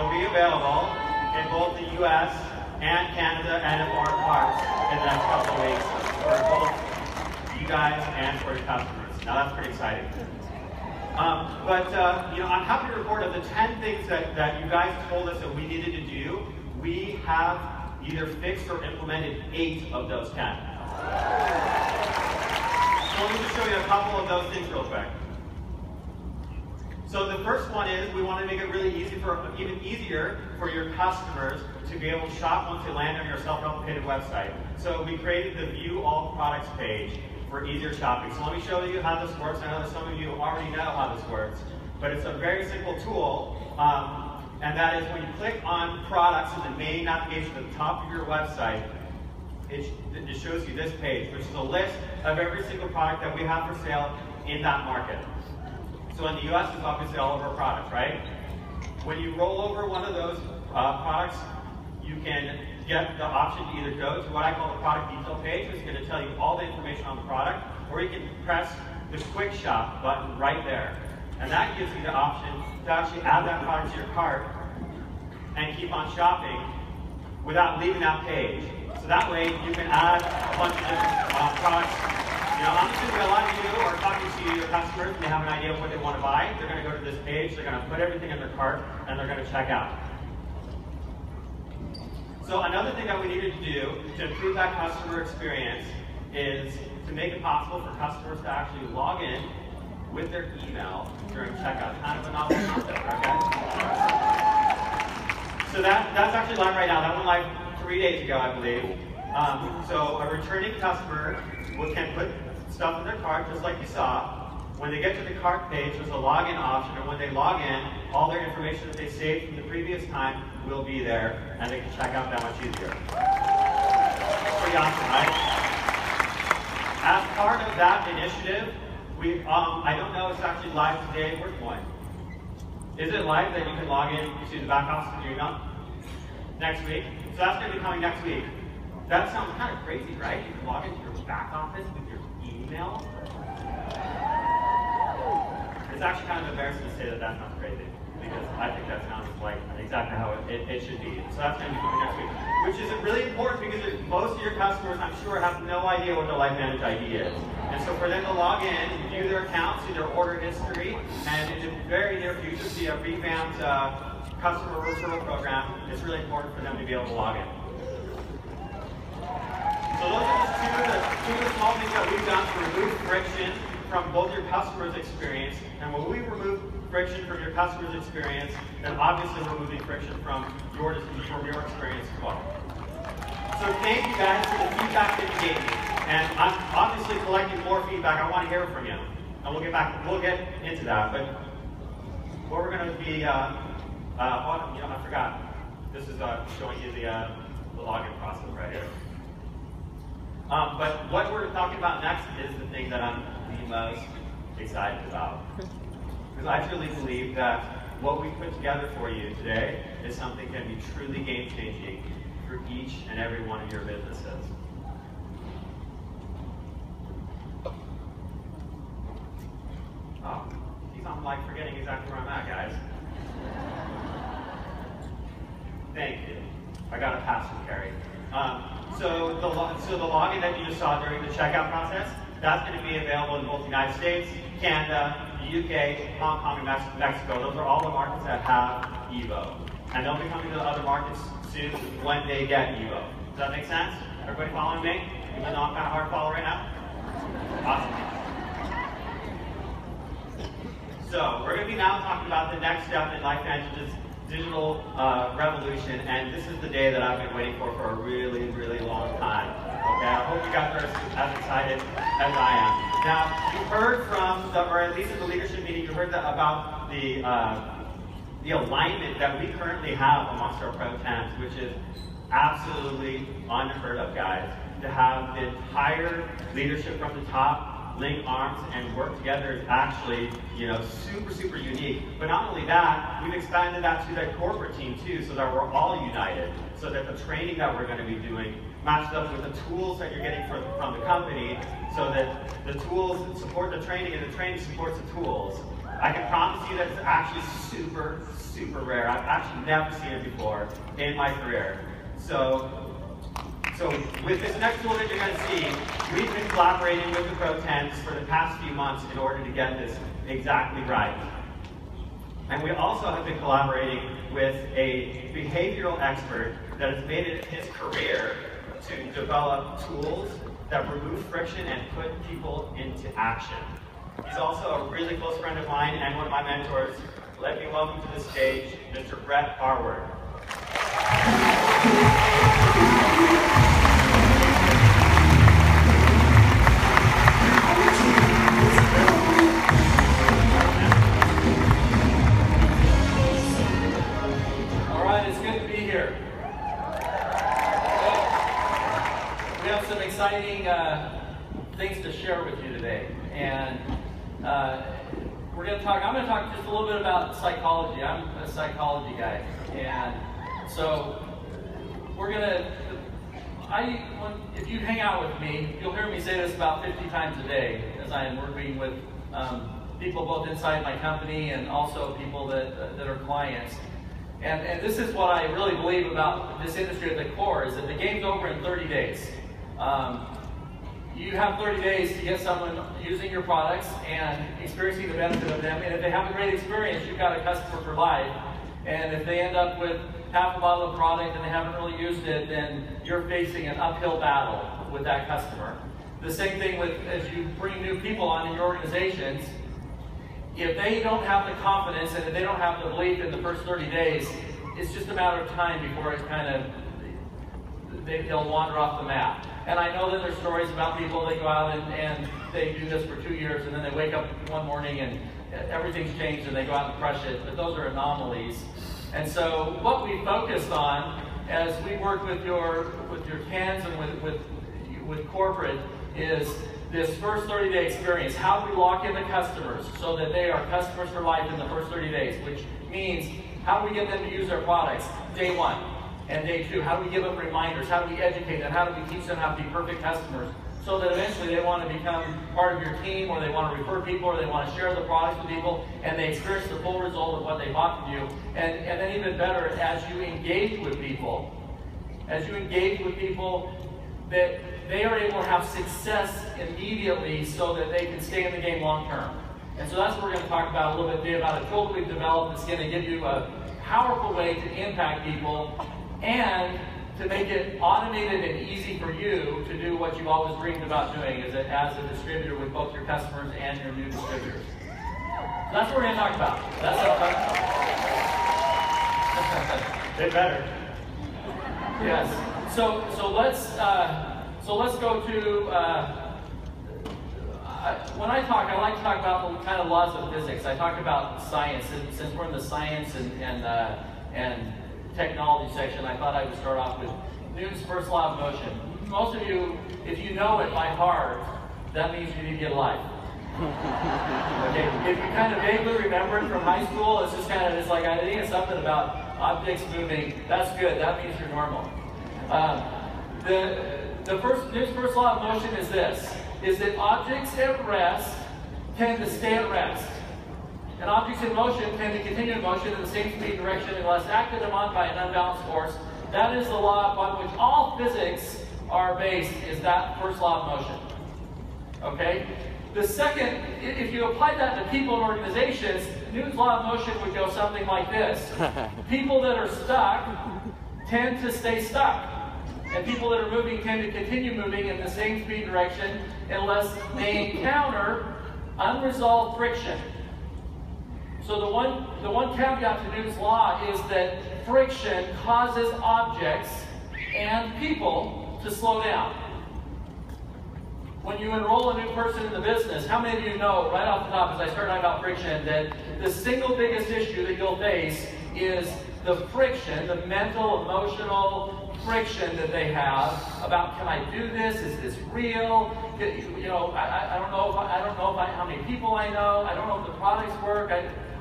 will be available in both the US and Canada and in foreign parts in the next couple of weeks for both you guys and for your customers. Now that's pretty exciting. I'm happy to report of the 10 things that you guys told us that we needed to do, we have either fixed or implemented 8 of those 10. So let me just show you a couple of those things real quick. So the first one is we want to make it really easy even easier for your customers to be able to shop once they land on your self-replicated website. So we created the View All Products page for easier shopping. So let me show you how this works. I know that some of you already know how this works, but it's a very simple tool, and that is when you click on products in the main navigation at the top of your website, it shows you this page, which is a list of every single product that we have for sale in that market. So in the US, it's obviously all of our products, right? When you roll over one of those products, you can get the option to either go to what I call the product detail page, which is going to tell you all the information on the product, or you can press the quick shop button right there. And that gives you the option to actually add that product to your cart and keep on shopping without leaving that page. So that way you can add a bunch of different products. I'm assuming a lot of you are talking to your customers and they have an idea of what they want to buy. They're going to go to this page, they're going to put everything in their cart, and they're going to check out. So another thing that we needed to do to improve that customer experience is to make it possible for customers to actually log in with their email during checkout. Kind of a novel concept, okay? So that's actually live right now. That went live 3 days ago, I believe. So a returning customer can put stuff in their cart, just like you saw. When they get to the cart page, there's a login option, and when they log in, all their information that they saved from the previous time will be there, and they can check out that much easier. Pretty awesome, right? As part of that initiative, I don't know if it's actually live today. Where's one? Is it live that you can log in to the back office with your email? Next week? So that's going to be coming next week. That sounds kind of crazy, right? You can log into your back office with your email. It's actually kind of embarrassing to say that that sounds crazy, because I think that sounds like exactly how it should be. So that's going to be coming next week, which is really important because most of your customers, I'm sure, have no idea what the Lifevantage ID is. And so for them to log in, view their accounts, see their order history, and in the very near future see a revamped customer referral program, it's really important for them to be able to log in. So those are just two of the small things that we've done to remove friction from both your customer's experience, and when we remove friction from your customer's experience, then obviously we're removing friction from your experience as well. So thank you guys for the feedback that you gave me, and I'm obviously collecting more feedback. I want to hear from you, and we'll get into that. But what we're going to be, I forgot. This is showing you the login process right here. But what we're talking about next is the thing that I'm the most excited about. Because I truly believe that what we put together for you today is something that can be truly game-changing for each and every one of your businesses. Oh, geez, I'm like forgetting exactly where I'm at, guys. Thank you. I got a pass from Carrie. So the login that you just saw during the checkout process, that's going to be available in both the United States, Canada, the UK, Hong Kong, and Mexico. Those are all the markets that have EVO. And they'll be coming to the other markets soon when they get EVO. Does that make sense? Everybody following me? Even though I'm kind of hard to follow right now? Awesome. So we're going to be now talking about the next step in Lifevantage's digital revolution, and this is the day that I've been waiting for a really, really long time. Okay, I hope you guys are as excited as I am. Now, you heard from, or at least in the leadership meeting, you heard about the alignment that we currently have amongst our pro teams, which is absolutely unheard of, guys. To have the entire leadership from the top link arms and work together is actually, super, super unique. But not only that, we've expanded that to the corporate team too, so that we're all united, so that the training that we're going to be doing matches up with the tools that you're getting from the company, so that the tools support the training and the training supports the tools. I can promise you that it's actually super, super rare. I've actually never seen it before in my career. So with this next tool that you're going to see, we've been collaborating with the Pro 10s for the past few months in order to get this exactly right. And we also have been collaborating with a behavioral expert that has made it his career to develop tools that remove friction and put people into action. He's also a really close friend of mine and one of my mentors. Let me welcome to the stage Mr. Brett Harward. All right, it's good to be here. We have some exciting things to share with you today, and I'm going to talk just a little bit about psychology. I'm a psychology guy, and so we're going to, if you hang out with me, you'll hear me say this about 50 times a day as I am working with people both inside my company and also people that are clients. And this is what I really believe about this industry at the core, is that the game's over in 30 days. You have 30 days to get someone using your products and experiencing the benefit of them. And if they have a great experience, you've got a customer for life. And if they end up with half a bottle of product and they haven't really used it, then you're facing an uphill battle with that customer. The same thing with as you bring new people on in your organizations. If they don't have the confidence and if they don't have the belief in the first 30 days, it's just a matter of time before it they'll wander off the map. And I know that there's stories about people that go out and they do this for 2 years and then they wake up one morning and everything's changed and they go out and crush it, but those are anomalies. And so what we focused on as we work with your cans and with corporate is this first 30-day experience. How do we lock in the customers so that they are customers for life in the first 30 days, which means how do we get them to use our products day one and day two? How do we give them reminders? How do we educate them? How do we teach them how to be perfect customers so that eventually they want to become part of your team, or they want to refer people, or they want to share the products with people, and they experience the full result of what they bought from you. And then even better, as you engage with people, that they are able to have success immediately so that they can stay in the game long term. And so that's what we're going to talk about a little bit today, about a tool that we've developed that's going to give you a powerful way to impact people and to make it automated and easy for you to do what you've always dreamed about doing as a distributor with both your customers and your new distributors. So that's what we're going to talk about. That's what Bit better. Yes. So let's go to when I like to talk about the kind of laws of physics. I talk about science, and since we're in the science and technology section, I thought I would start off with Newton's first law of motion. Most of you, if you know it by heart, that means you need to get a life. Okay, if you kind of vaguely remember it from high school, it's just it's like I think it's something about objects moving. That's good. That means you're normal. Newton's first law of motion is this: is that objects at rest tend to stay at rest. And objects in motion tend to continue in motion in the same speed and direction unless acted upon by an unbalanced force. That is the law upon which all physics are based, is that first law of motion. Okay? The second, if you apply that to people and organizations, Newton's law of motion would go something like this. People that are stuck tend to stay stuck. And people that are moving tend to continue moving in the same speed and direction unless they encounter unresolved friction. So the one caveat to Newton's law is that friction causes objects and people to slow down. When you enroll a new person in the business, how many of you know right off the top, as I start talking about friction, that the single biggest issue that you'll face is the friction, the mental, emotional friction that they have about, can I do this? Is this real? You know, I don't know how many people I know. I don't know if the products work.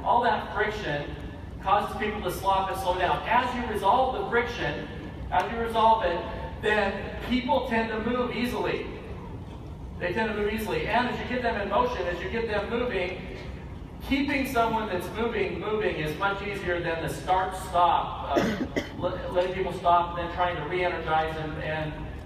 All that friction causes people to stop and slow down. As you resolve the friction, as you resolve it, then people tend to move easily. They tend to move easily. And as you get them in motion, as you get them moving, keeping someone that's moving is much easier than the start-stop, letting people stop and then trying to re-energize them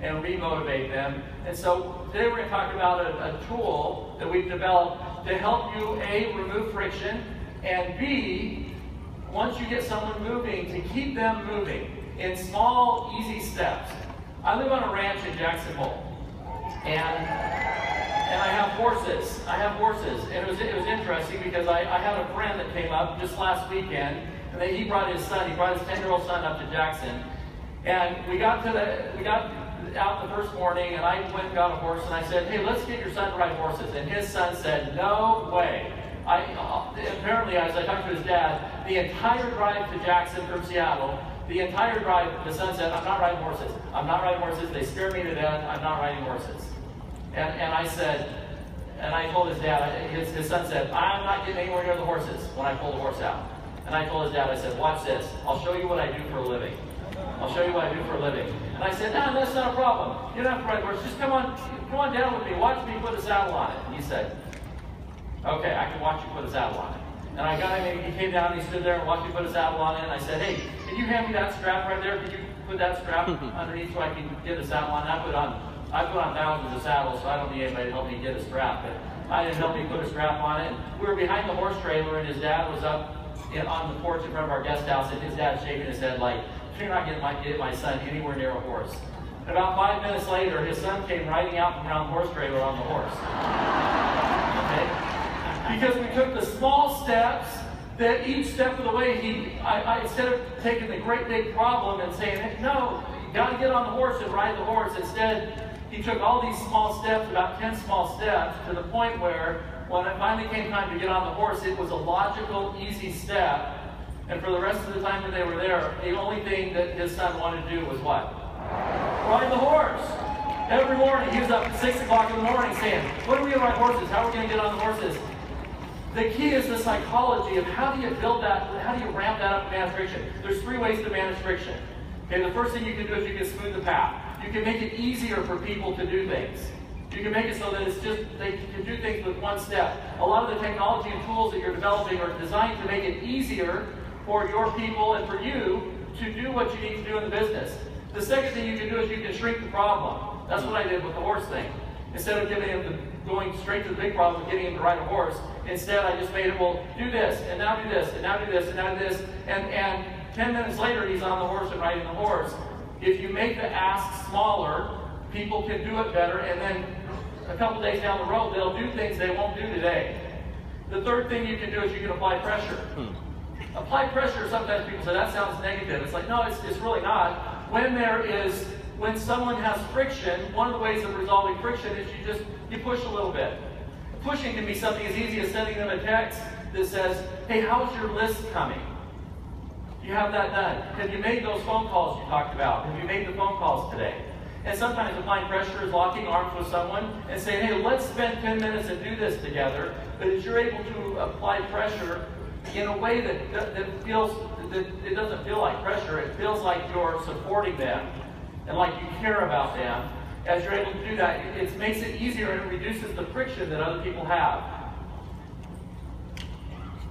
and re-motivate them. And so today we're going to talk about a tool that we've developed to help you, A, remove friction, and B, once you get someone moving, to keep them moving in small, easy steps. I live on a ranch in Jackson Hole, and I have horses. And it was interesting because I had a friend that came up just last weekend, and he brought his 10-year-old son up to Jackson. And we got out the first morning, and I went and got a horse, and I said, hey, let's get your son to ride horses. And his son said, no way. Apparently, as I talked to his dad, the entire drive to Jackson from Seattle, the entire drive, the son said, I'm not riding horses. I'm not riding horses. They scare me to death. I'm not riding horses. And I told his dad, his son said, I'm not getting anywhere near the horses when I pull the horse out. And I told his dad, I said, watch this. I'll show you what I do for a living. I'll show you what I do for a living. And I said, no, that's not a problem. You don't have to ride horse. Just come on down with me. Watch me put a saddle on it. And he said, okay, I can watch you put a saddle on it. And I got him, and he came down, and he stood there and watched me put a saddle on it. And I said, hey, can you hand me that strap right there? Can you put that strap underneath so I can get a saddle on it? I put on thousands of saddles, so I don't need anybody to help me get a strap. But I didn't help me put a strap on it. We were behind the horse trailer, and his dad was up on the porch in front of our guest house, and his dad's shaking his head like, you're not going to get my son anywhere near a horse. And about 5 minutes later, his son came riding out from around the horse trailer on the horse. Okay? Because we took the small steps that each step of the way, I instead of taking the great big problem and saying, hey, no, you got to get on the horse and ride the horse, instead, he took all these small steps, about 10 small steps, to the point where when it finally came time to get on the horse, it was a logical, easy step. And for the rest of the time that they were there, the only thing that his son wanted to do was what? Ride the horse. Every morning, he was up at 6 o'clock in the morning saying, when are we going to ride horses? How are we going to get on the horses? The key is the psychology of how do you build that, how do you ramp that up to manage friction? There's 3 ways to manage friction. Okay, the first thing you can do is you can smooth the path. You can make it easier for people to do things. You can make it so that it's just, they can do things with one step. A lot of the technology and tools that you're developing are designed to make it easier for your people and for you to do what you need to do in the business. The second thing you can do is you can shrink the problem. That's what I did with the horse thing. Instead of going straight to the big problem and getting him to ride a horse, instead I just made it, well, do this, and now do this, and now do this, and now do this, and 10 minutes later he's on the horse and riding the horse. If you make the ask smaller, people can do it better, and then a couple days down the road, they'll do things they won't do today. The third thing you can do is you can apply pressure. Apply pressure, sometimes people say, that sounds negative. It's like, no, it's really not. When someone has friction, one of the ways of resolving friction is you push a little bit. Pushing can be something as easy as sending them a text that says, hey, how's your list coming? You have that done. Have you made those phone calls you talked about? Have you made the phone calls today? And sometimes applying pressure is locking arms with someone and saying, hey, let's spend 10 minutes and do this together. But as you're able to apply pressure in a way that it doesn't feel like pressure, it feels like you're supporting them and like you care about them. As you're able to do that, it makes it easier and it reduces the friction that other people have.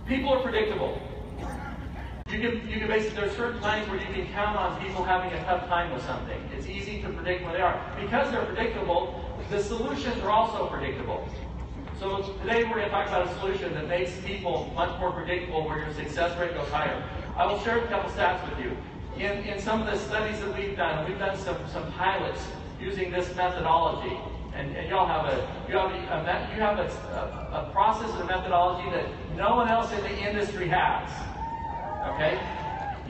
People are predictable. You can basically, there's certain times where you can count on people having a tough time with something. It's easy to predict when they are. Because they're predictable, the solutions are also predictable. So today we're going to talk about a solution that makes people much more predictable, where your success rate goes higher. I will share a couple stats with you. In some of the studies that we've done some pilots using this methodology. And y'all have a process and a methodology that no one else in the industry has. Okay?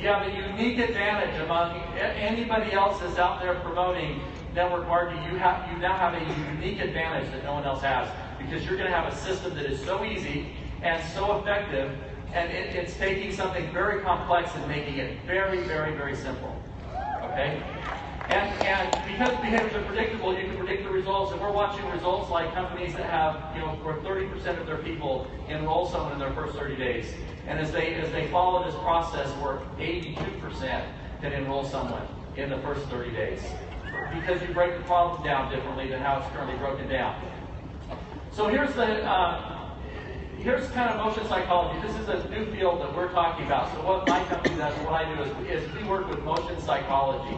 You have a unique advantage among anybody else that's out there promoting network marketing. You now have a unique advantage that no one else has, because you're going to have a system that is so easy and so effective, and it's taking something very complex and making it very, very, very simple. Okay? And because behaviors are predictable, you can predict the results. And we're watching results like companies that have, where 30% of their people enroll someone in their first 30 days. And as they follow this process, where 82% can enroll someone in the first 30 days. Because you break the problem down differently than how it's currently broken down. So here's here's kind of motion psychology. This is a new field that we're talking about. So what my company does, and what I do is we work with motion psychology,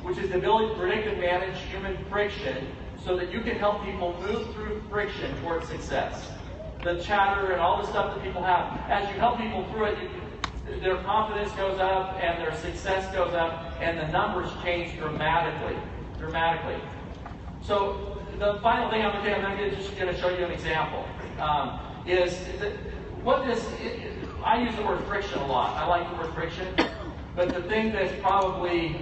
which is the ability to predict and manage human friction so that you can help people move through friction towards success. The chatter and all the stuff that people have, as you help people through it, their confidence goes up and their success goes up and the numbers change dramatically. So the final thing I'm just going to show you an example. I use the word friction a lot. I like the word friction, but the thing that's probably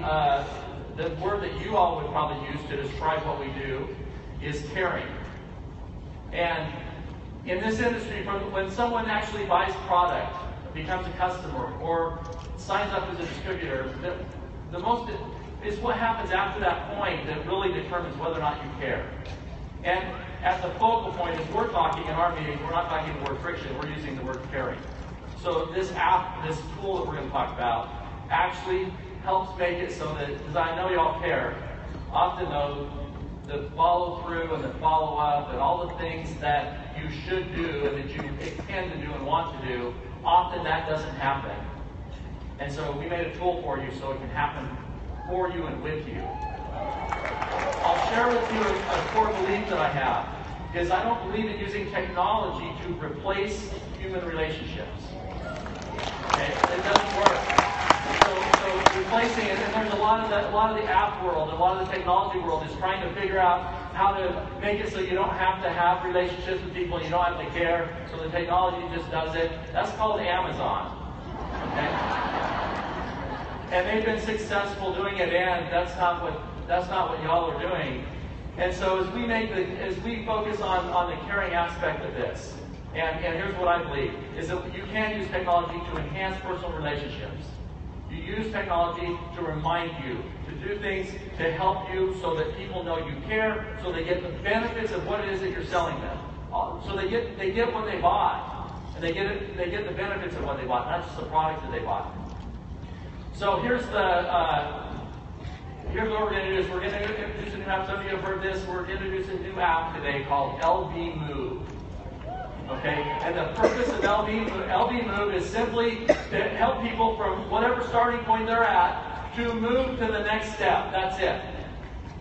the word that you all would probably use to describe what we do is caring. And in this industry, when someone actually buys product, becomes a customer, or signs up as a distributor, the most is what happens after that point that really determines whether or not you care. And at the focal point, as we're talking in our meetings, we're not talking the word friction, we're using the word caring. So this app, this tool that we're going to talk about, actually helps make it so that, because I know y'all care, often though, the follow through and the follow up and all the things that you should do and that you intend to do and want to do, often that doesn't happen. And so we made a tool for you so it can happen for you and with you. I'll share with you a core belief that I have, is I don't believe in using technology to replace human relationships. Okay? It doesn't work. So replacing it, and there's a lot of the app world, a lot of the technology world is trying to figure out how to make it so you don't have to have relationships with people, you don't have to care, so the technology just does it. That's called Amazon. Okay? And they've been successful doing it, and that's not what y'all are doing. And so as we focus on the caring aspect of this, and here's what I believe, is that you can use technology to enhance personal relationships. You use technology to remind you, to do things to help you so that people know you care, so they get the benefits of what it is that you're selling them. So they get what they bought, and they get the benefits of what they bought, not just the product that they bought. So here's what we're going to do is we're going to introduce a new app. Some of you have heard this. We're introducing a new app today called LV Move. Okay, and the purpose of LV Move is simply to help people from whatever starting point they're at to move to the next step. That's it.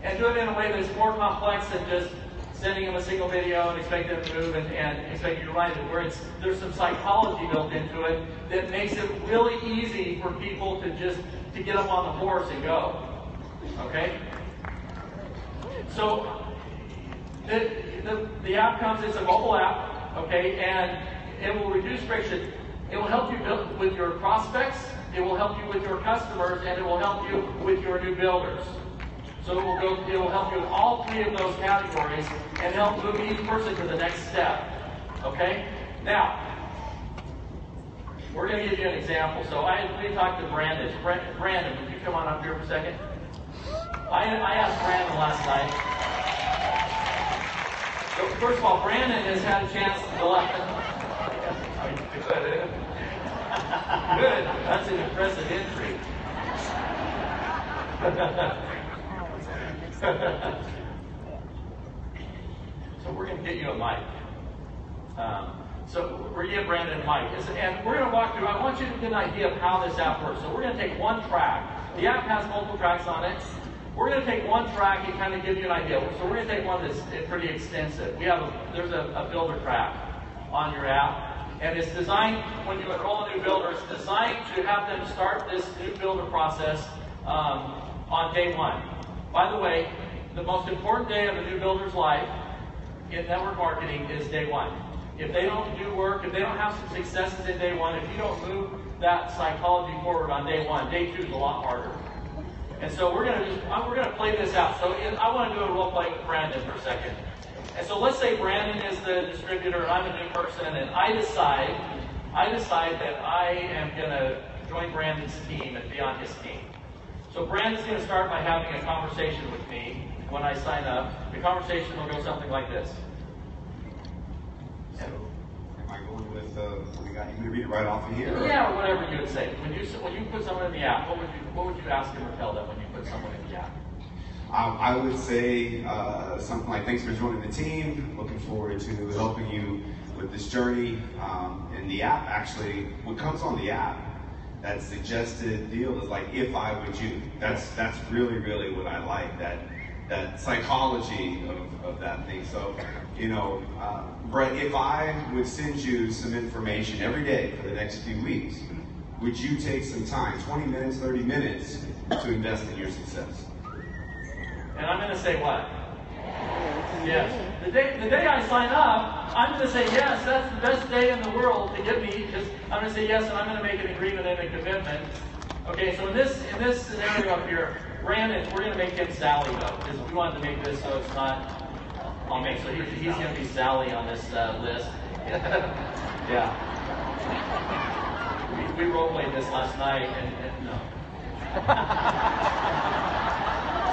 And do it in a way that's more complex than just sending them a single video and expecting them to move and expecting you to write it, where there's some psychology built into it that makes it really easy for people to get up on the horse and go. Okay? So the app comes, it's a mobile app. Okay, and it will reduce friction. It will help you build with your prospects, it will help you with your customers, and it will help you with your new builders. So it will help you in all three of those categories and help move each person to the next step. Okay? Now, we're going to give you an example. So we talked to Brandon. Brandon, would you come on up here for a second? I asked Brandon last night. So first of all, Brandon has had a chance to go out. Good. That's an impressive entry. So we're going to get you a mic. So we're going to get Brandon a mic. And we're going to walk through. I want you to get an idea of how this app works. So we're going to take one track. The app has multiple tracks on it. We're going to take one track and kind of give you an idea. So we're going to take one that's pretty extensive. There's a builder track on your app. And it's designed, when you enroll a new builder, it's designed to have them start this new builder process on day one. By the way, the most important day of a new builder's life in network marketing is day one. If they don't do work, if they don't have some successes in day one, if you don't move that psychology forward on day one, day two is a lot harder. And so we're going to play this out. So I want to do a role play with Brandon for a second. And so let's say Brandon is the distributor and I'm a new person, and I decide that I am going to join Brandon's team and be on his team. So Brandon's going to start by having a conversation with me when I sign up. The conversation will go something like this. So, am I going with what we got? You want me to read it right off of here? Yeah, or whatever you would say. When you put someone in the app, what would you ask him or tell them when you put someone in the app? I would say something like, thanks for joining the team. Looking forward to helping you with this journey. And the app actually, what comes on the app, that suggested deal is like, if I would you. That's really, really what I like, that psychology of that thing. So, Brett, if I would send you some information every day for the next few weeks, would you take some time, 20 minutes, 30 minutes, to invest in your success? And I'm going to say what? Yes. The day I sign up, I'm going to say yes, that's the best day in the world to get me, because I'm going to say yes, and I'm going to make an agreement and a commitment. Okay, so in this scenario up here, Brandon, we're going to make him Sally, though, because we wanted to make this so it's not, so he's going to be Sally on this list. Yeah. We role-played this last night, and no.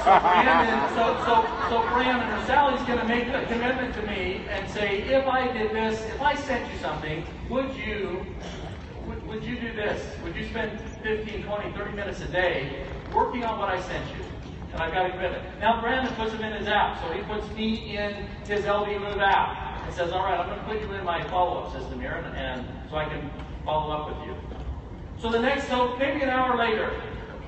So Brandon or Sally's going to make a commitment to me and say, if I did this, if I sent you something, would you do this? Would you spend 15, 20, 30 minutes a day working on what I sent you? And I've got a commitment. Now Brandon puts them in his app, so he puts me in his LV Move app and says, all right, I'm going to put you in my follow-up system here, and so I can follow up with you. So maybe an hour later,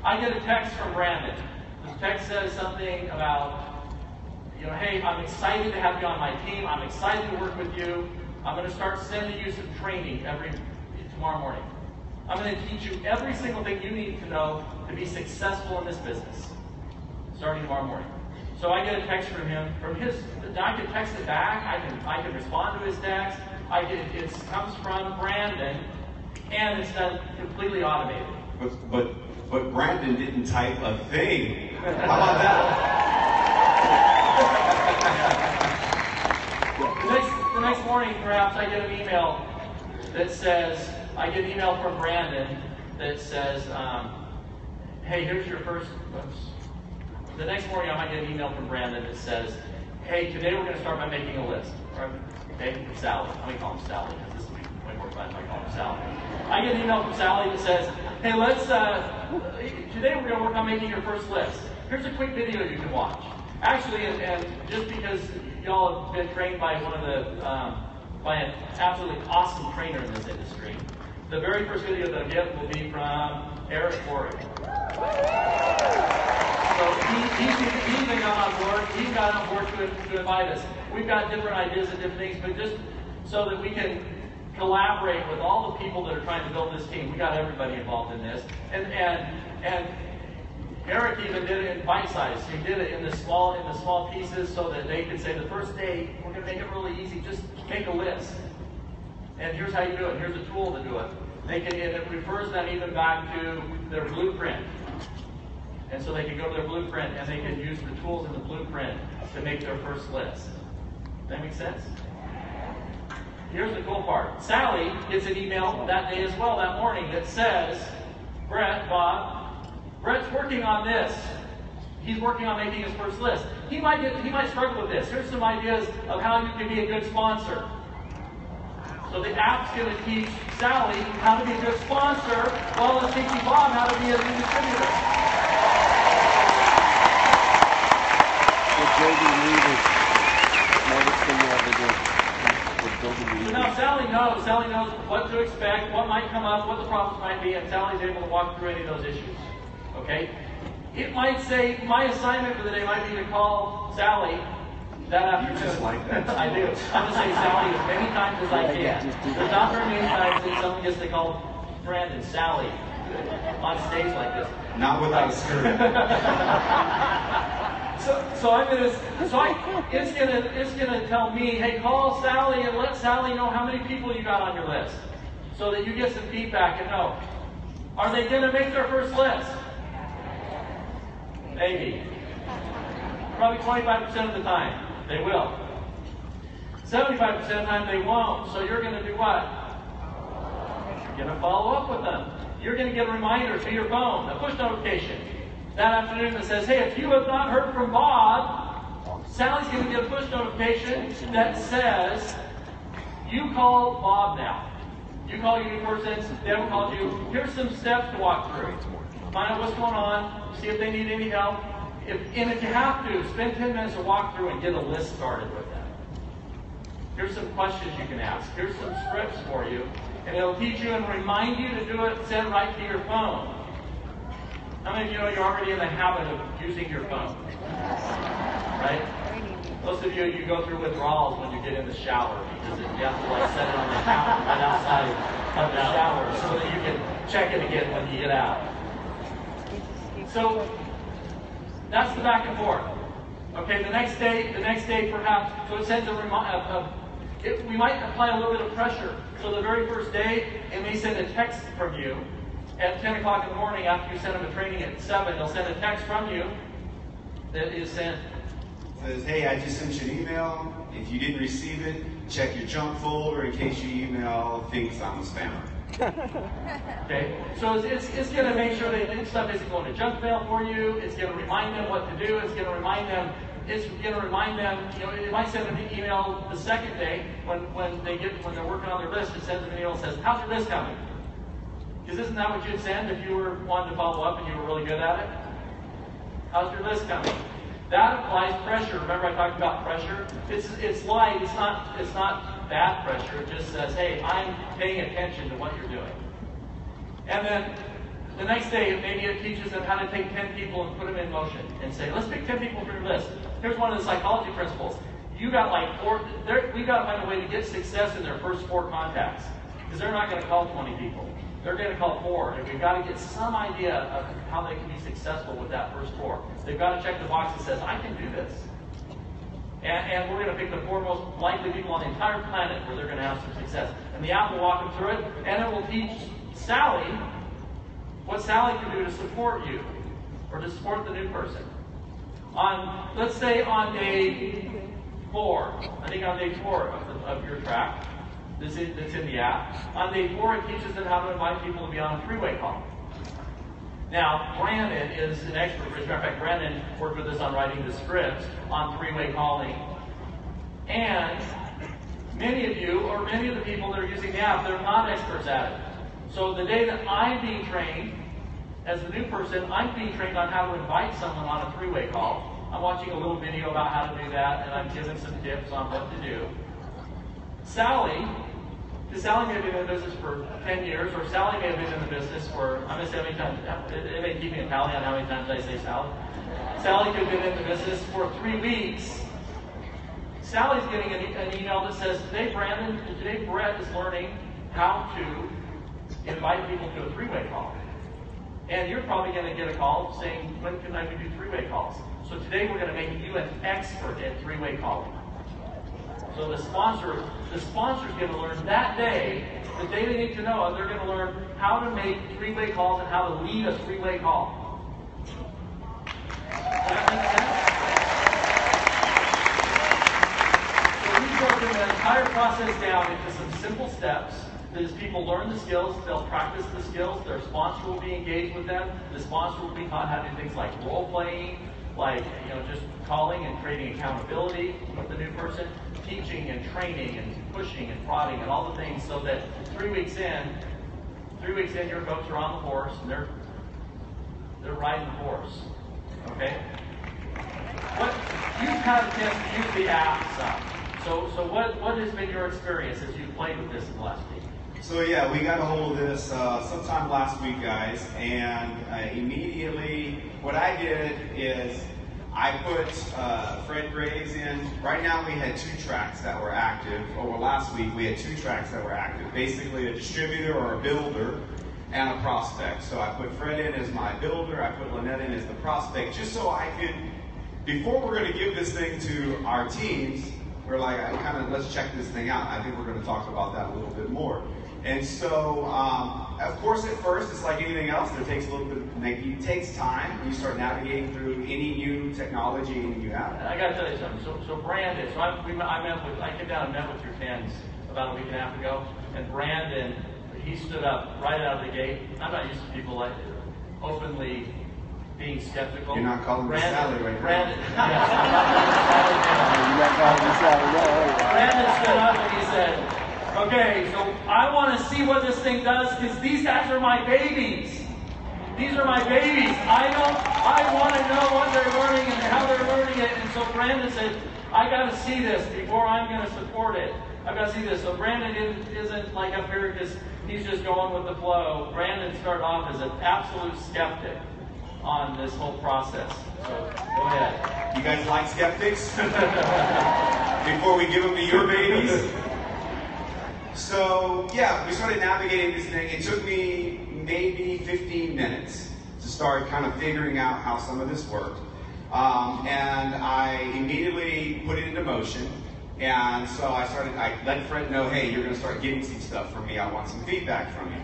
I get a text from Brandon. The text says something about, hey, I'm excited to have you on my team. I'm excited to work with you. I'm going to start sending you some training tomorrow morning. I'm going to teach you every single thing you need to know to be successful in this business, starting tomorrow morning. So I get a text from him. I can text it back. I can respond to his text. It comes from Brandon, and it's done completely automated. But Brandon didn't type a thing. How about that? The next morning, perhaps, I get an email that says, from Brandon that says, hey, here's your first. The next morning, I might get an email from Brandon that says, hey, today we're going to start by making a list. Okay, from Sally. I'm going to call him Sally because this will be way more fun if I call him Sally. I get an email from Sally that says, hey, today we're going to work on making your first list. Here's a quick video you can watch. Actually, and just because y'all have been trained by by an absolutely awesome trainer in this industry, the very first video that I get will be from Eric Corey. So he's even got on board. He's got on board to invite us. We've got different ideas and different things, but just so that we can collaborate with all the people that are trying to build this team. We got everybody involved in this, and Eric even did it in bite size. He did it in the small pieces, so that they could say the first day we're going to make it really easy. Just make a list, and here's how you do it. Here's a tool to do it. And it refers them even back to their blueprint, and so they can go to their blueprint and they can use the tools in the blueprint to make their first list. Does that make sense? Here's the cool part. Sally gets an email that day as well, that morning, that says, Brett's working on this. He's working on making his first list. He might struggle with this. Here's some ideas of how you can be a good sponsor. So the app's going to teach Sally how to be a good sponsor, while it's teaching Bob how to be a good distributor. So now Sally knows what to expect, what might come up, what the problems might be, and Sally's able to walk through any of those issues. Okay? It might say, my assignment for the day might be to call Sally that afternoon. You just like that. I do. I'm going to say Sally as many times as I can. There's not very many times that someone gets to call Brandon Sally on stage like this. Not without a skirt. It's gonna tell me, hey, call Sally and let Sally know how many people you got on your list, so that you get some feedback and know, are they gonna make their first list? Maybe. Probably 25% of the time they will. 75% of the time they won't. So you're gonna do what? You're gonna follow up with them. You're gonna get a reminder to your phone, a push notification that afternoon that says, hey, if you have not heard from Bob, Sally's going to get a push notification that says, you call Bob now. You call your new person, they haven't called you. Here's some steps to walk through. Find out what's going on, see if they need any help. And if you have to, spend 10 minutes to walk through and get a list started with them. Here's some questions you can ask. Here's some scripts for you. And it'll teach you and remind you to do it sent right to your phone. How many of you know you're already in the habit of using your phone? Right? Most of you go through withdrawals when you get in the shower because you have to like set it on the counter right outside of the shower so that you can check it again when you get out. So that's the back and forth. Okay, the next day perhaps, so it sends we might apply a little bit of pressure. So the very first day, it may send a text from you at 10 o'clock in the morning after you send them a training at 7. They'll send a text from you that is sent. Says, hey, I just sent you an email. If you didn't receive it, check your junk folder in case your email thinks I'm a spammer. Okay, so it's going to make sure that stuff isn't going to junk mail for you. It's going to remind them what to do. It's going to remind them, you know, it might send them an email the second day when they're working on their list. It sends them an email and says, how's your list coming? Because isn't that what you'd send if you were wanting to follow up and you were really good at it? How's your list coming? That applies pressure. Remember I talked about pressure? It's light. It's not bad pressure. It just says, hey, I'm paying attention to what you're doing. And then the next day, maybe it teaches them how to take 10 people and put them in motion and say, let's pick 10 people from your list. Here's one of the psychology principles. You got like 4. We've got to find a way to get success in their first 4 contacts because they're not going to call 20 people. They're going to call 4, and we've got to get some idea of how they can be successful with that first 4. They've got to check the box that says, I can do this. And we're going to pick the 4 most likely people on the entire planet where they're going to have some success. And the app will walk them through it, and it will teach Sally what Sally can do to support you or to support the new person. Let's say on day 4, I think on day 4 of your track, that's in the app. On day 4, it teaches them how to invite people to be on a 3-way call. Now, Brandon is an expert. As a matter of fact, Brandon worked with us on writing the scripts on 3-way calling. And many of you, or many of the people that are using the app, they're not experts at it. So the day that I'm being trained, as a new person, I'm being trained on how to invite someone on a 3-way call. I'm watching a little video about how to do that, and I'm giving some tips on what to do. Sally may have been in the business for 10 years, or Sally may have been in the business for, I'm going to say how many times, it may keep me a tally on how many times I say Sally. Sally could have been in the business for 3 weeks. Sally's getting an email that says, today Brett is learning how to invite people to a 3-way call. And you're probably going to get a call saying, when can I do 3-way calls? So today we're going to make you an expert at 3-way calling. So the sponsor's going to learn that day, the day they need to know, they're going to learn how to make 3-way calls and how to lead a 3-way call. Does that make sense? So we've broken the entire process down into some simple steps. That as people learn the skills, they'll practice the skills, their sponsor will be engaged with them, the sponsor will be taught how to do things like role-playing, like just calling and creating accountability with the new person, teaching and training and pushing and prodding and all the things, so that 3 weeks in, your folks are on the horse and they're riding the horse. Okay? You've had a chance to use the app some. So what has been your experience as you've played with this in the last week? So yeah, we got a hold of this sometime last week, guys, and immediately what I did is I put Fred Graves in. Right now we had 2 tracks that were active. Over last week we had 2 tracks that were active. Basically a distributor or a builder and a prospect. So I put Fred in as my builder, I put Lynette in as the prospect, just so I could, before we're going to give this thing to our teams, we're like, let's check this thing out. I think we're going to talk about that a little bit more. And so, of course, at first, it's like anything else. It takes a little bit. It takes time when you start navigating through any new technology, any new app. I got to tell you something. So Brandon. So I came down and met with your fans about a week and a half ago, and Brandon, he stood up right out of the gate. I'm not used to people like openly being skeptical. You're not calling me Sally right Brandon, now. Yes, I'm not calling Sally. Brandon stood up and he said, okay, so I want to see what this thing does, because these guys are my babies. These are my babies. I want to know what they're learning and how they're learning it. And so Brandon said, I got to see this before I'm going to support it. I've got to see this. So Brandon isn't like up here because he's just going with the flow. Brandon started off as an absolute skeptic on this whole process. So go ahead. You guys like skeptics? Before we give them to your babies? So yeah, we started navigating this thing. It took me maybe 15 minutes to start kind of figuring out how some of this worked. And I immediately put it into motion. And so I let Fred know, hey, you're going to start getting some stuff from me. I want some feedback from you.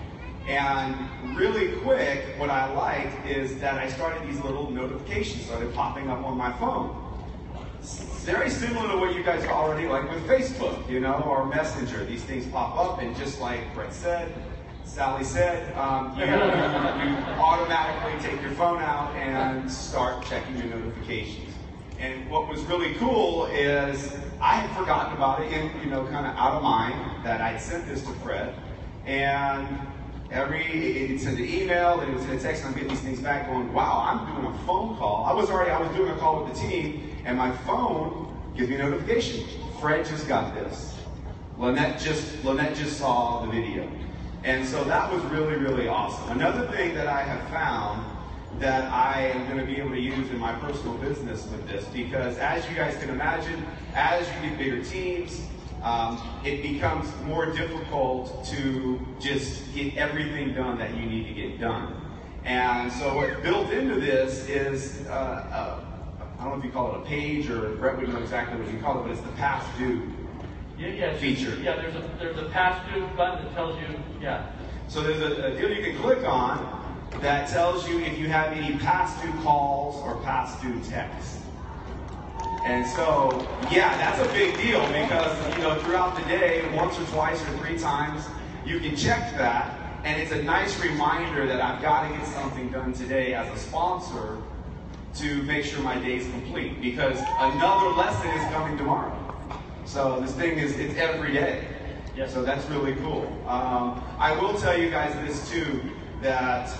And really quick, what I liked is that I started these little notifications started popping up on my phone. Very similar to what you guys already like with Facebook, you know, or Messenger. These things pop up, and just like Brett said, Sally said, you automatically take your phone out and start checking your notifications. And what was really cool is I had forgotten about it, and kind of out of mind that I'd sent this to Fred, and it sent an email, and it was in a text, and I'm getting these things back going, wow, I'm doing a phone call. I was doing a call with the team, and my phone gives me a notification. Fred just got this. Lynette just saw the video. And so that was really, really awesome. Another thing that I have found that I am going to be able to use in my personal business with this, because as you guys can imagine, as you get bigger teams, it becomes more difficult to just get everything done that you need to get done. And so what's built into this is, I don't know if you call it a page, or Brett would know exactly what you call it, but it's the past due feature. Yeah, there's a past due button that tells you, yeah. So there's a deal you can click on that tells you if you have any past due calls or past due texts. And so, yeah, that's a big deal, because throughout the day, once or twice or 3 times, you can check that, and it's a nice reminder that I've got to get something done today as a sponsor to make sure my day's complete, because another lesson is coming tomorrow. So this thing it's every day. Yes. So that's really cool. I will tell you guys this too, that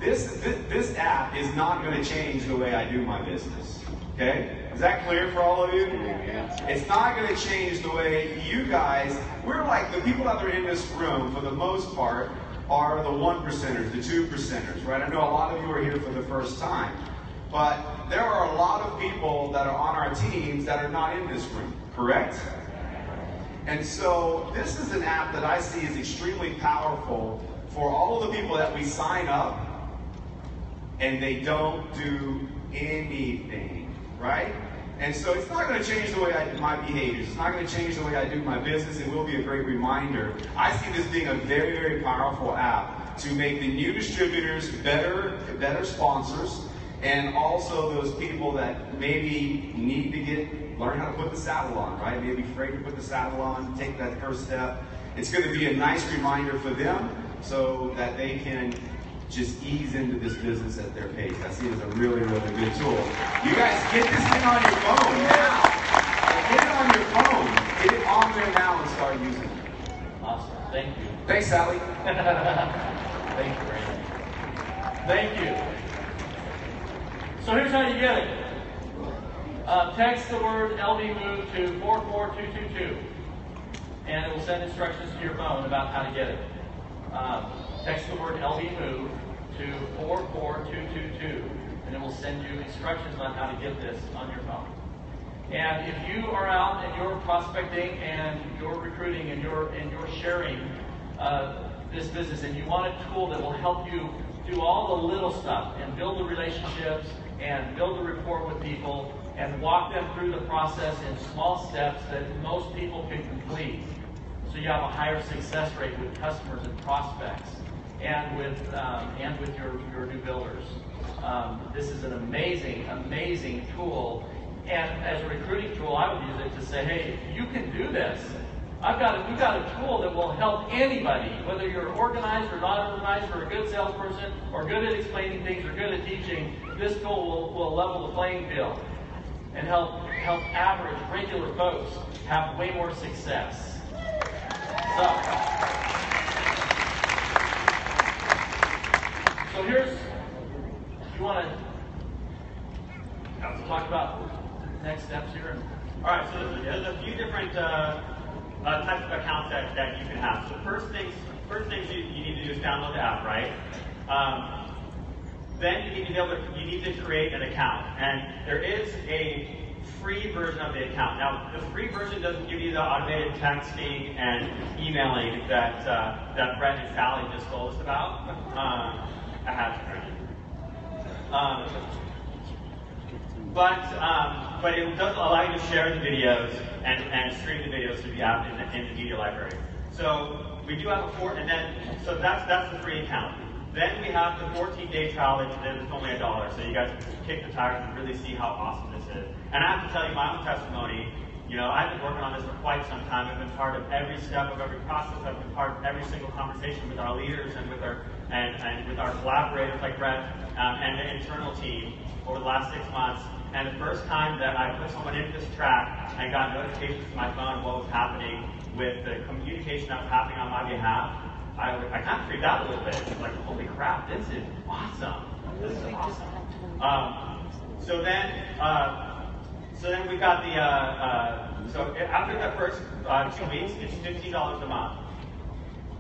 this app is not going to change the way I do my business. Okay? Is that clear for all of you? It's not going to change the way you guys, we're like the people that are in this room for the most part are the 1%ers, the 2%ers, right? I know a lot of you are here for the first time, but there are a lot of people that are on our teams that are not in this room, correct? And so this is an app that I see is extremely powerful for all of the people that we sign up and they don't do anything, right? And so it's not going to change the way I do my behaviors. It's not going to change the way I do my business. It will be a great reminder. I see this being a very, very powerful app to make the new distributors better sponsors, and also those people that maybe need to learn how to put the saddle on, right? Maybe afraid to put the saddle on, take that first step. It's going to be a nice reminder for them so that they can just ease into this business at their pace. I see it as a really, really good tool. You guys, get this thing on your phone now. Get it on your phone. Get it on there now and start using it. Awesome. Thank you. Thanks, Sally. Thank you, Brandon. Thank you. So here's how you get it. Text the word LVMove to 44222, and it will send instructions to your phone about how to get it. Text the word LVMove to 44222, and it will send you instructions on how to get this on your phone. And if you are out and you're prospecting and you're recruiting and you're sharing this business, and you want a tool that will help you do all the little stuff and build the relationships and build the rapport with people and walk them through the process in small steps that most people can complete, so you have a higher success rate with customers and prospects and with your new builders. This is an amazing, amazing tool. And as a recruiting tool, I would use it to say, hey, you can do this. We've got a tool that will help anybody, whether you're organized or not organized, or a good salesperson, or good at explaining things, or good at teaching. This tool will level the playing field and help average, regular folks have way more success. So here's, you want to talk about next steps here? All right, so there's a few different types of accounts that you can have. So first things you need to do is download the app, right? Then you need to create an account, and there is a free version of the account. Now, the free version doesn't give you the automated texting and emailing that Brett and Sally just told us about. I have to. But it does allow you to share the videos and stream the videos to the app in the media library. So we do have so that's the free account. Then we have the 14-day trial that is only $1, so you guys can kick the tires and really see how awesome this is. And I have to tell you my own testimony. You know, I've been working on this for quite some time. I've been part of every step of every process. I've been part of every single conversation with our leaders and with our collaborators like Brett and the internal team over the last 6 months. And the first time that I put someone into this track and got notifications to my phone of what was happening with the communication that was happening on my behalf, I kind of freaked out a little bit. Like, holy crap, this is awesome. This is awesome. So then we got so after the first 2 weeks, it's $15 a month.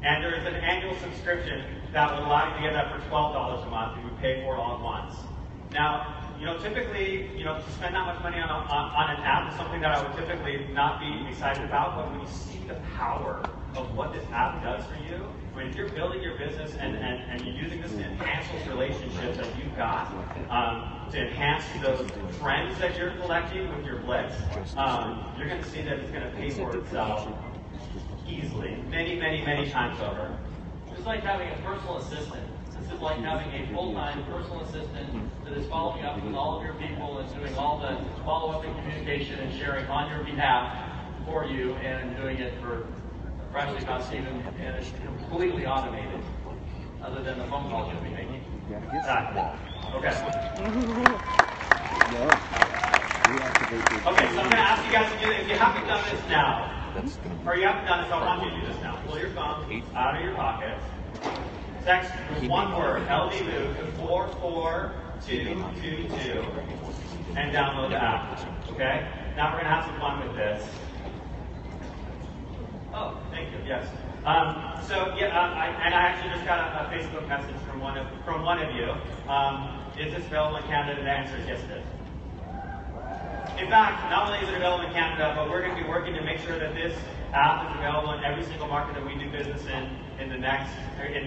And there is an annual subscription that will allow you to get that for $12 a month if you pay for it all at once. Now, you know, typically, you know, to spend that much money on an app is something that I would typically not be excited about, but when you see the power of what this app does for you, when you're building your business and you're using this to enhance those relationships that you've got, to enhance those friends that you're collecting with your Blitz, you're going to see that it's going to pay for itself easily, many, many, many times over. It's like having a personal assistant. This is like having a full-time personal assistant that is following up with all of your people and doing all the follow-up and communication and sharing on your behalf for you and doing it for fractionally cost even, and it's completely automated, other than the phone calls you'll be making. Exactly. Okay. Okay, so I'm going to ask you guys to do this. If you haven't done this now, or you haven't done this, I want you to do this now. Pull your phone out of your pocket. Text one word, LDMove, to 44222, and download the app. Okay? Now we're going to have some fun with this. Oh, thank you. Yes. I actually just got a Facebook message from one of you. Is this available in Canada? The answer is yes, it is. In fact, not only is it available in Canada, but we're going to be working to make sure that this app is available in every single market that we do business in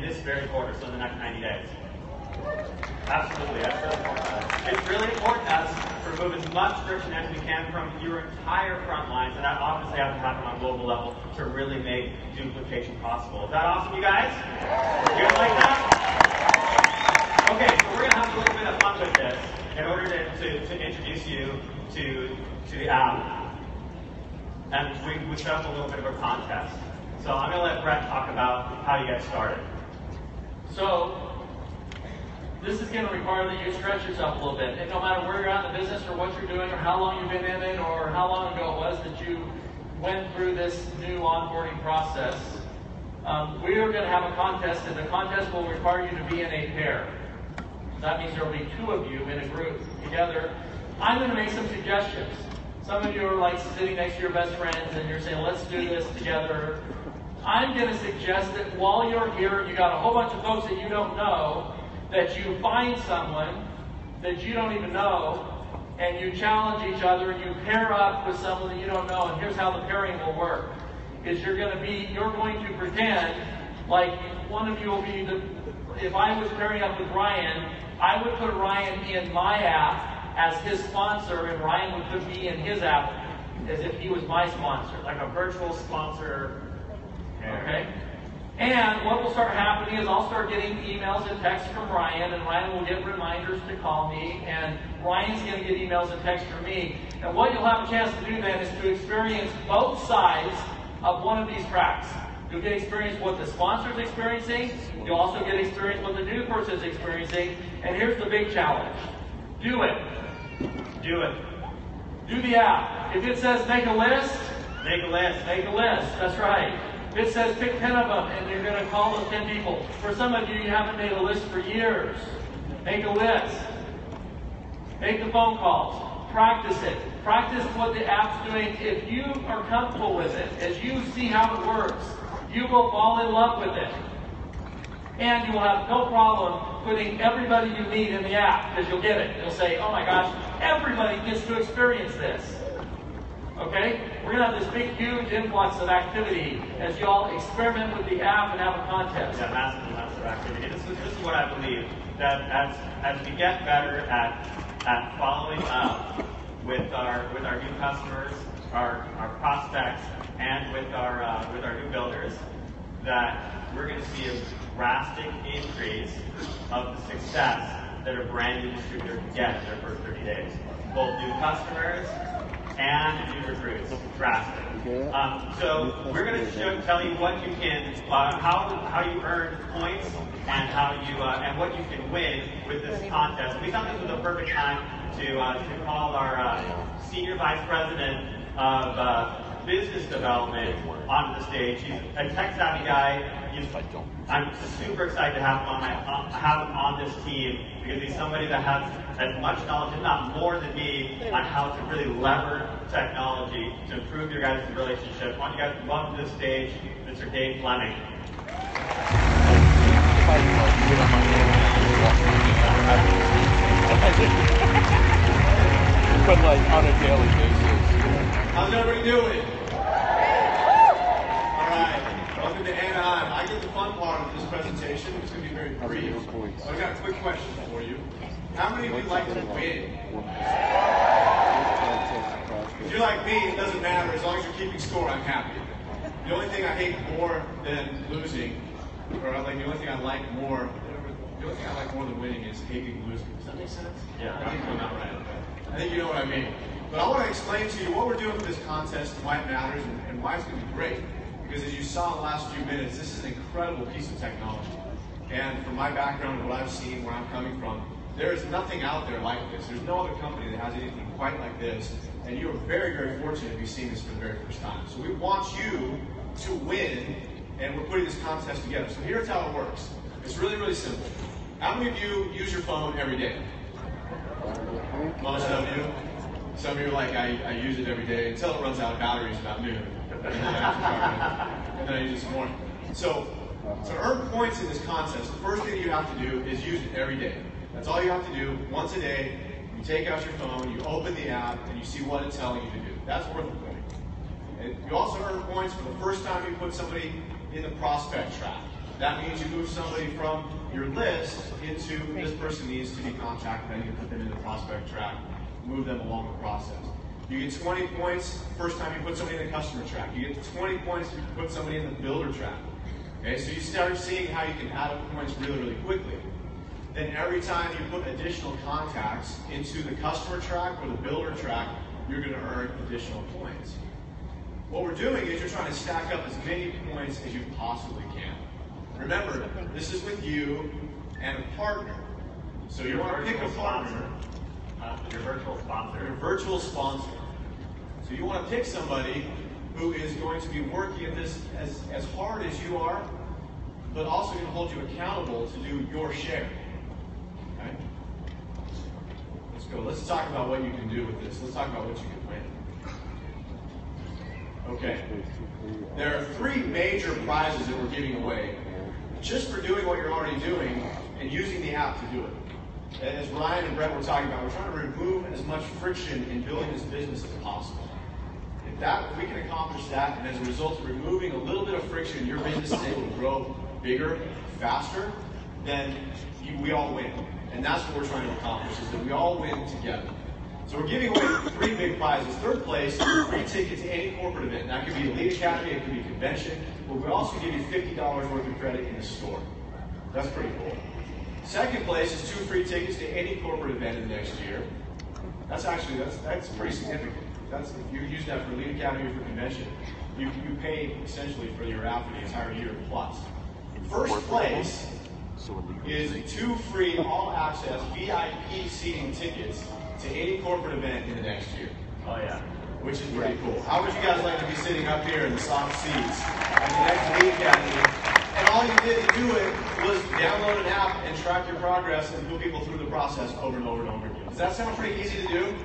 this very quarter, so in the next 90 days. Absolutely, that's really important. It's really important to us to remove as much friction as we can from your entire front lines, and that obviously has to happen on a global level to really make duplication possible. Is that awesome, you guys? You guys like that? Okay, so we're going to have a little bit of fun with this in order to introduce you to the app. And we set up a little bit of a contest. So I'm going to let Brett talk about how you get started. So, this is going to require that you stretch yourself a little bit. And no matter where you're at in the business or what you're doing or how long you've been in it or how long ago it was that you went through this new onboarding process, we are going to have a contest, and the contest will require you to be in a pair. That means there will be 2 of you in a group together. I'm going to make some suggestions. Some of you are like sitting next to your best friends and you're saying, let's do this together. I'm going to suggest that while you're here, you got a whole bunch of folks that you don't know, that you find someone that you don't even know, and you challenge each other, and you pair up with someone that you don't know. And here's how the pairing will work: is you're going to pretend like one of you will be if I was pairing up with Ryan, I would put Ryan in my app as his sponsor, and Ryan would put me in his app as if he was my sponsor. Like a virtual sponsor. Okay? And what will start happening is I'll start getting emails and texts from Ryan, and Ryan will get reminders to call me, and Ryan's going to get emails and texts from me. And what you'll have a chance to do then is to experience both sides of one of these tracks. You'll get experience what the sponsor's experiencing. You'll also get experience what the new person's experiencing. And here's the big challenge. Do it. Do it. Do the app. If it says make a list, make a list. Make a list. That's right. If it says pick 10 of them and you're going to call those 10 people. For some of you, you haven't made a list for years. Make a list. Make the phone calls. Practice it. Practice what the app's doing. If you are comfortable with it, as you see how it works, you will fall in love with it. And you will have no problem putting everybody you need in the app, because you'll get it. It'll say, oh my gosh, everybody gets to experience this. Okay? We're going to have this big, huge influx of activity as you all experiment with the app and have a contest. Yeah, massive activity. This is what I believe, that as we get better at following up with our new customers, our prospects, and with our new builders, that we're going to see a drastic increase of the success that a brand new distributor can get in their first 30 days. Both new customers and new recruits. Drastic. So we're going to tell you what you can, how you earn points, and how you and what you can win with this contest. We thought this was the perfect time to call our senior vice president of business development onto the stage. He's a tech-savvy guy. I'm super excited to have him on this team, because he's somebody that has as much knowledge, if not more than me, on how to really lever technology to improve your guys' relationship. Why don't you guys welcome to the stage Mr. Dave Fleming. But like on a daily basis. How's everybody doing? All right, welcome to Anaheim. I get the fun part of this presentation. It's going to be very brief. I've got a quick question for you. How many of you like to win? If you're like me, it doesn't matter. As long as you're keeping score, I'm happy. The only thing I hate more than losing, or like the only thing I like more than winning is hating losing. Does that make sense? Yeah. I think I'm not right. I think you know what I mean. But I want to explain to you what we're doing with this contest, and why it matters, and why it's going to be great. Because as you saw in the last few minutes, this is an incredible piece of technology. And from my background and what I've seen, where I'm coming from, there is nothing out there like this. There's no other company that has anything quite like this. And you are very, very fortunate to be seeing this for the very first time. So we want you to win, and we're putting this contest together. So here's how it works. It's really, really simple. How many of you use your phone every day? Most of you. Some of you are like, I use it every day until it runs out of batteries about noon. And then I use it some more. So to earn points in this contest, the first thing you have to do is use it every day. That's all you have to do. Once a day, you take out your phone, you open the app, and you see what it's telling you to do. That's worth a point. And you also earn points for the first time you put somebody in the prospect track. That means you move somebody from your list into this person needs to be contacted, then you put them in the prospect track, move them along the process. You get 20 points first time you put somebody in the customer track. You get 20 points if you put somebody in the builder track. Okay, so you start seeing how you can add up points really, really quickly. Then every time you put additional contacts into the customer track or the builder track, you're going to earn additional points. What we're doing is you're trying to stack up as many points as you possibly can. Remember, this is with you and a partner. So you want to pick a partner. Your virtual sponsor. Your virtual sponsor. So you want to pick somebody who is going to be working at this as hard as you are, but also going to hold you accountable to do your share. Okay? Let's go. Let's talk about what you can do with this. Let's talk about what you can win. Okay. There are 3 major prizes that we're giving away just for doing what you're already doing and using the app to do it. As Ryan and Brett were talking about, we're trying to remove as much friction in building this business as possible. If we can accomplish that, and as a result of removing a little bit of friction, your business is able to grow bigger, faster, then we all win. And that's what we're trying to accomplish, is that we all win together. So we're giving away 3 big prizes. Third place, free ticket to any corporate event. That could be Elite Academy, it could be a convention, but we also give you $50 worth of credit in the store. That's pretty cool. Second place is 2 free tickets to any corporate event in the next year. That's pretty significant. If you use that for Elite Academy or for convention, you pay essentially for your app for the entire year plus. First place is 2 free all-access VIP seating tickets to any corporate event in the next year. Oh yeah. Which is pretty cool. How would you guys like to be sitting up here in the soft seats at the next Elite Academy? And all you did to do it was download an app and track your progress and put people through the process over and over and over again. Does that sound pretty easy to do?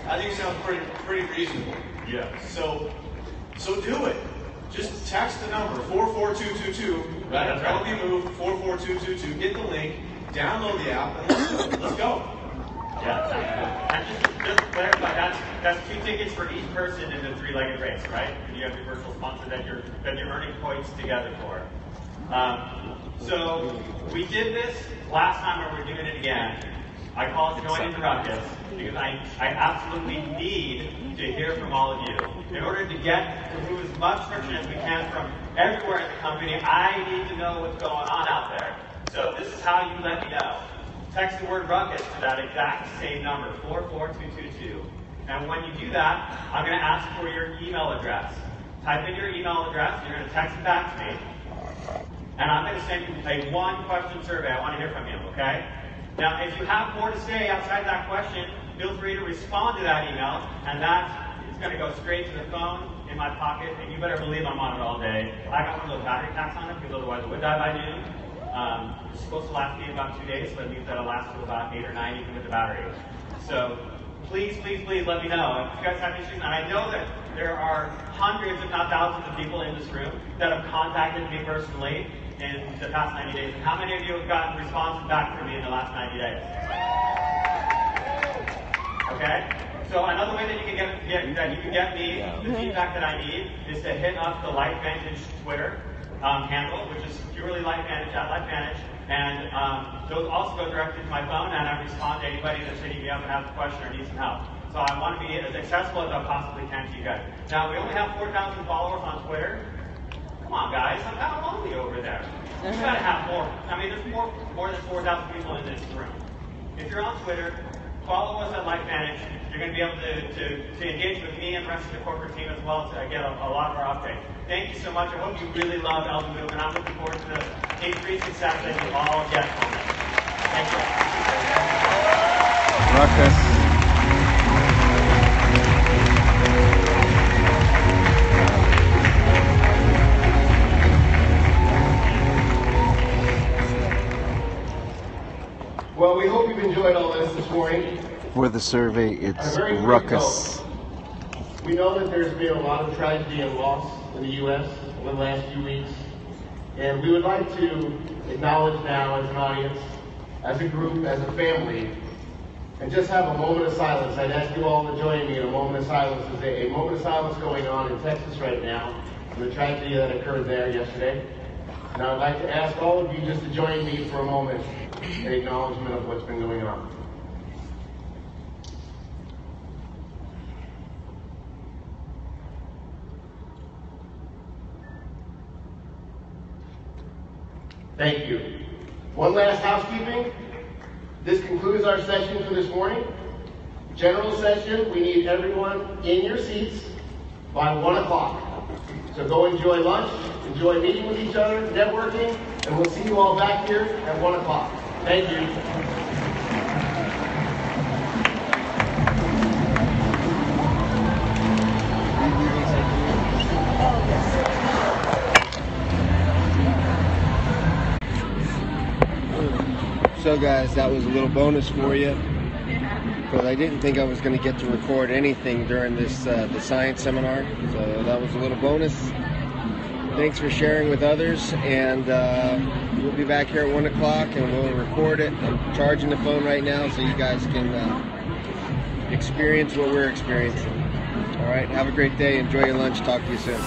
I think it sounds pretty reasonable. Yeah. So do it. Just text the number 44222. Right? That'll be moved 44222. Get the link, download the app, and let's go. Yeah. And just to clarify, that's 2 tickets for each person in the 3-legged race, right? You have your virtual sponsor that you're earning points together for. So we did this last time, and we're doing it again. I call it joining the ruckus because I absolutely need to hear from all of you. In order to get to remove as much friction as we can from everywhere in the company, I need to know what's going on out there. So this is how you let me know. Text the word ruckus to that exact same number, 44222. And when you do that, I'm going to ask for your email address. Type in your email address, you're going to text it back to me. And I'm going to send you a 1-question survey. I want to hear from you, okay? Now, if you have more to say outside that question, feel free to respond to that email, and that is going to go straight to the phone in my pocket, and you better believe I'm on it all day. I got one of those battery packs on it, because otherwise it would die by noon. It's supposed to last me about 2 days, but it means that it'll last for about 8 or 9 even with the battery. So please, please, please let me know if you guys have issues. And I know that there are hundreds, if not thousands, of people in this room that have contacted me personally in the past 90 days. And how many of you have gotten responses back from me in the last 90 days? Okay? So another way that you can get me the feedback that I need is to hit up the Lifevantage Twitter handle, which is purely Lifevantage at Lifevantage. And those also go directly to my phone, and I respond to anybody that's hitting me up and has a question or needs some help. So I want to be as accessible as I possibly can to you guys. Now, we only have 4,000 followers on Twitter. Come on, guys, I'm kind of lonely over there. You gotta have more. I mean, there's more than 4,000 people in this room. If you're on Twitter, follow us at Lifevantage. You're going to be able to engage with me and the rest of the corporate team as well to get a lot of our updates. Thank you so much. I hope you really love Elven Move, and I'm looking forward to the increased success that you all get from it. Thank you. Ruckus. Well, we hope you've enjoyed all this morning. For the survey, it's A very quick ruckus. note. We know that there's been a lot of tragedy and loss in the U.S. over the last few weeks, and we would like to acknowledge now as an audience, as a group, as a family, and just have a moment of silence. I'd ask you all to join me in a moment of silence. There's a moment of silence going on in Texas right now for the tragedy that occurred there yesterday. Now I'd like to ask all of you just to join me for a moment in acknowledgement of what's been going on. Thank you. One last housekeeping. This concludes our session for this morning. General session, we need everyone in your seats by 1 o'clock. So go enjoy lunch, enjoy meeting with each other, networking, and we'll see you all back here at 1 o'clock. Thank you. So guys, that was a little bonus for you, because I didn't think I was going to get to record anything during this the science seminar, so that was a little bonus. Thanks for sharing with others, and we'll be back here at 1 o'clock and we'll record it. I'm charging the phone right now so you guys can experience what we're experiencing. All right, have a great day, enjoy your lunch, talk to you soon.